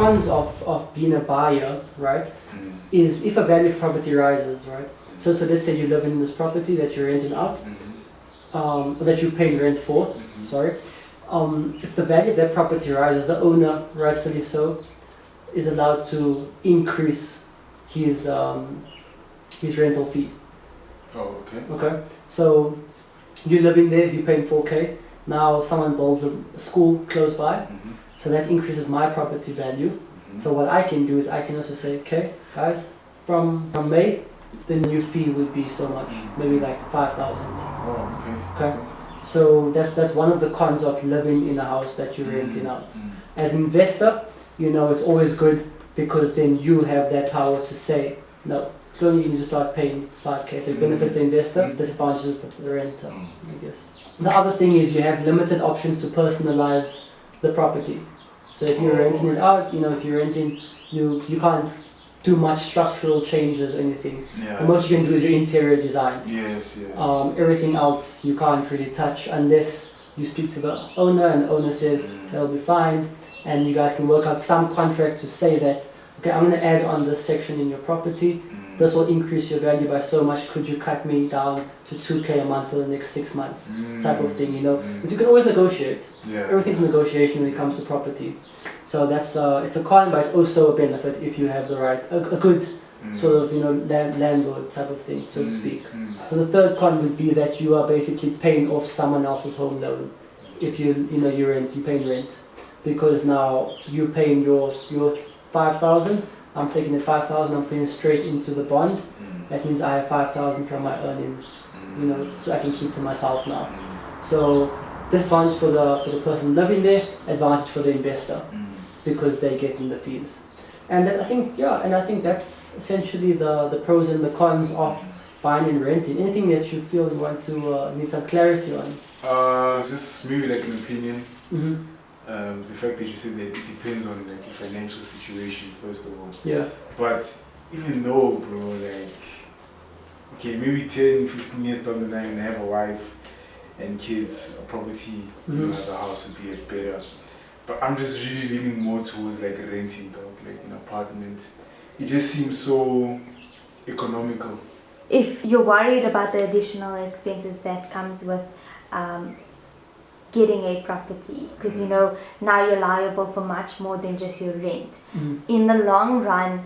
cons of being a buyer, right, is if a value of property rises, right? So let's say you live in this property that you're renting out, or that you're paying rent for, sorry. If the value of that property rises, the owner, rightfully so, is allowed to increase his rental fee. Oh, okay. Okay, so you're living there, you're paying 4K. Now someone builds a school close by, so that increases my property value. So what I can do is I can also say, okay, guys, from May, the new fee would be so much, maybe like 5,000. Oh, okay. So that's one of the cons of living in a house that you're renting out. As an investor, it's always good because then you have that power to say, no, slowly you need to start paying 5K. So it benefits the investor, disadvantages the renter, I guess. The other thing is you have limited options to personalize the property. So if you're renting it out, if you're renting, you can't do much structural changes or anything. Yeah. The most you can do is your interior design. Yes. Everything else you can't really touch unless you speak to the owner and the owner says that'll be fine, and you guys can work out some contract to say that, okay, I'm going to add on this section in your property. This will increase your value by so much. Could you cut me down to 2K a month for the next 6 months? Type of thing, But you can always negotiate. Yeah. Everything's negotiation when it comes to property. So that's it's a con, but it's also a benefit if you have the right, a good sort of landlord type of thing, so to speak. So the third con would be that you are basically paying off someone else's home loan. If you you're paying rent, because now you're paying your 5,000. I'm taking the 5,000, I'm putting it straight into the bond. That means I have 5,000 from my earnings, so I can keep to myself now. So disadvantage for the person living there, advantage for the investor, because they get in the fees. And I think that's essentially the pros and the cons of buying and renting. Anything that you feel you want to need some clarity on? Just maybe like an opinion. The fact that you said that it depends on like your financial situation first of all. Yeah. But even though, bro, okay, maybe 10, 15 years down the line, and I have a wife and kids, a property, as a house would be better. But I'm just really leaning more towards like renting, like an apartment. It just seems so economical. If you're worried about the additional expenses that comes with getting a property, because now you're liable for much more than just your rent. In the long run,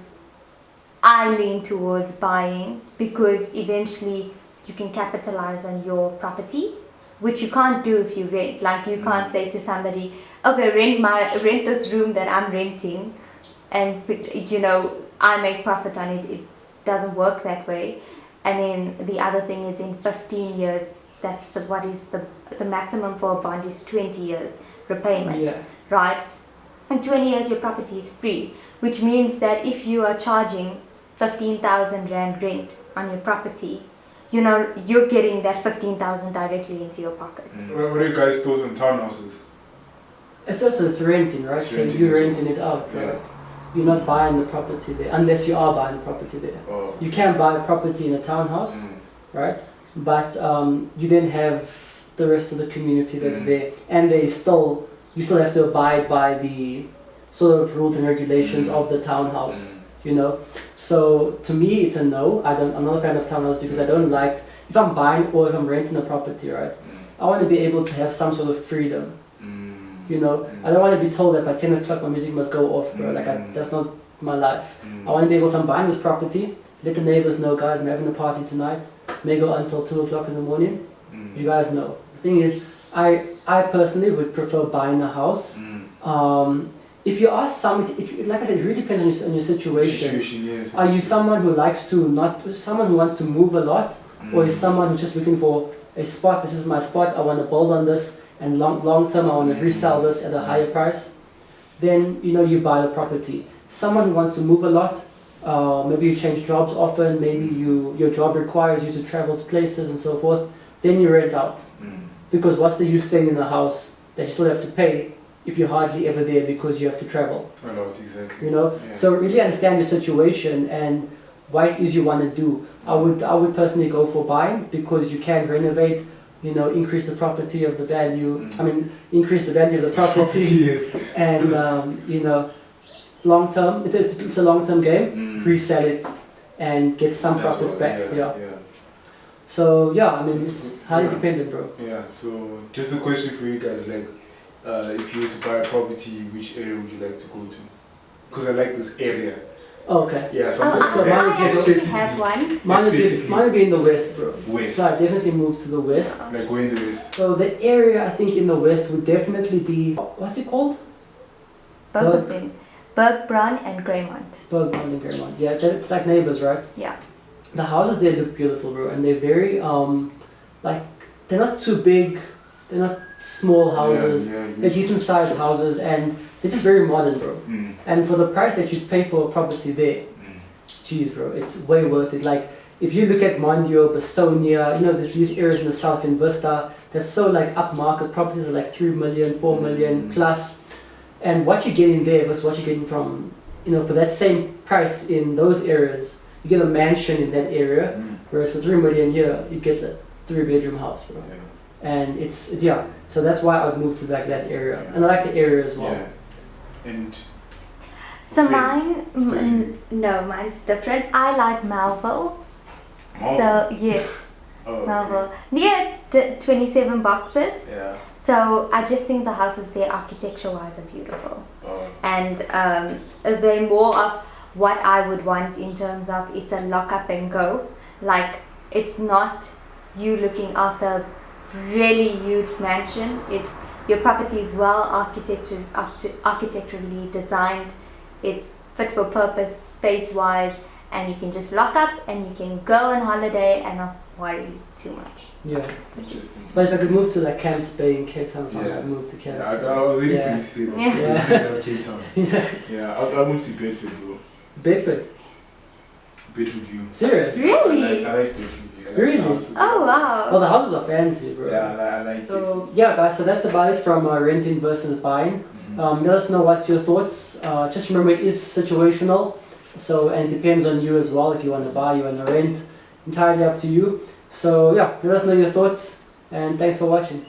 I lean towards buying, because eventually you can capitalize on your property, which you can't do if you rent. Like you can't say to somebody, okay, rent this room that I'm renting, and I make profit on it. It doesn't work that way. And then the other thing is, in 15 years, that's what is the maximum for a bond is 20 years repayment, right? In 20 years your property is free, which means that if you are charging 15,000 rand rent on your property, you're getting that 15,000 directly into your pocket. What are you guys' thoughts on townhouses? It's renting, right? So you're renting it out, right? You're not buying the property there, unless you are buying the property there. Oh. You can buy a property in a townhouse, right? But you then have the rest of the community that's there, and you still have to abide by the sort of rules and regulations of the townhouse, So to me, it's a no. I'm not a fan of townhouse because I don't like, if I'm buying or if I'm renting a property, right? I want to be able to have some sort of freedom, I don't want to be told that by 10 o'clock my music must go off, bro. That's not my life. I want to be able, if I'm buying this property, let the neighbors know, guys, I'm having a party tonight. May go until 2 o'clock in the morning. You guys know. The thing is, I personally would prefer buying a house. If you ask somebody, like I said, it really depends on your situation. Yes, are you someone who likes to someone who wants to move a lot, or is someone who's just looking for a spot? This is my spot. I want to build on this, and long term I want to resell this at a higher price. Then you buy the property. Someone who wants to move a lot. Maybe you change jobs often, maybe your job requires you to travel to places and so forth, then you rent out. Because what's the use staying in a house that you still have to pay if you're hardly ever there because you have to travel? A lot, exactly. So really understand your situation and what it is you want to do. I would personally go for buying, because you can renovate, increase the property of the value, increase the value of the property, Yes. and long term. It's a long term game. Mm. Resell it and get some That's profits what- back. Yeah. So yeah, I mean That's it's good. highly Yeah. dependent, bro. Yeah. So just a question for you guys, like, if you were to buy a property, which area would you like to go to? Because I like this area. Okay. Yeah. Oh, So I mine would actually be- have one. Mine would be in the west, bro. West. So I definitely move to the west. Like where in the west? So the area I think in the west would definitely be, what's it called? Both of them. Bergbron and Greymont. Bergmont and Gremont. Yeah, they're like neighbors, right? Yeah. The houses there look beautiful, bro, and they're very like they're not too big, they're not small houses. Yeah, They're decent sized houses, and they're just very modern, bro. Mm. And for the price that you pay for a property there, Mm. geez, bro, it's way worth it. Like if you look at Mondio, Basonia, you know, there's these areas in the south in Vista that's so like upmarket. Properties are like 3 million, 4 million Mm. plus, and what you're getting there versus what you're getting from, you know, for that same price in those areas, you get a mansion in that area, Mm. whereas for 3 million here, you get a 3-bedroom house, bro. Yeah. And it's yeah, so that's why I would move to like that area, and I like the area as well. Yeah. And So same. mine, Because you- no, mine's different. I like Melville. Oh. So yes, Oh, okay. Melville. Near the 27 boxes. Yeah. So I just think the houses there, architecture-wise, are beautiful, Oh. and they're more of what I would want in terms of it's a lock up and go. Like it's not you looking after a really huge mansion. It's your property is well architecturally designed. It's fit for purpose, space-wise, and you can just lock up and you can go on holiday and not worry too much. Yeah, Interesting. but if I could move to like Camps Bay in Cape Town, so Yeah. I'd move to Camps Yeah, I Bay. was waiting for Yeah. you to say that. Yeah. Yeah. Cape Town. Yeah, I'll move to Bedford, bro. Bedford, Bedford view. serious? Really? I like Bedford view. I like Really? the houses. Oh Well, wow! the houses are fancy, bro. Yeah, I like So yeah, guys, so that's about it from renting versus buying. Mhm. Let us know what's your thoughts. Just remember, it is situational. So and it depends on you as well. If you want to buy, you want to rent, entirely up to you. So yeah, let us know your thoughts, and thanks for watching.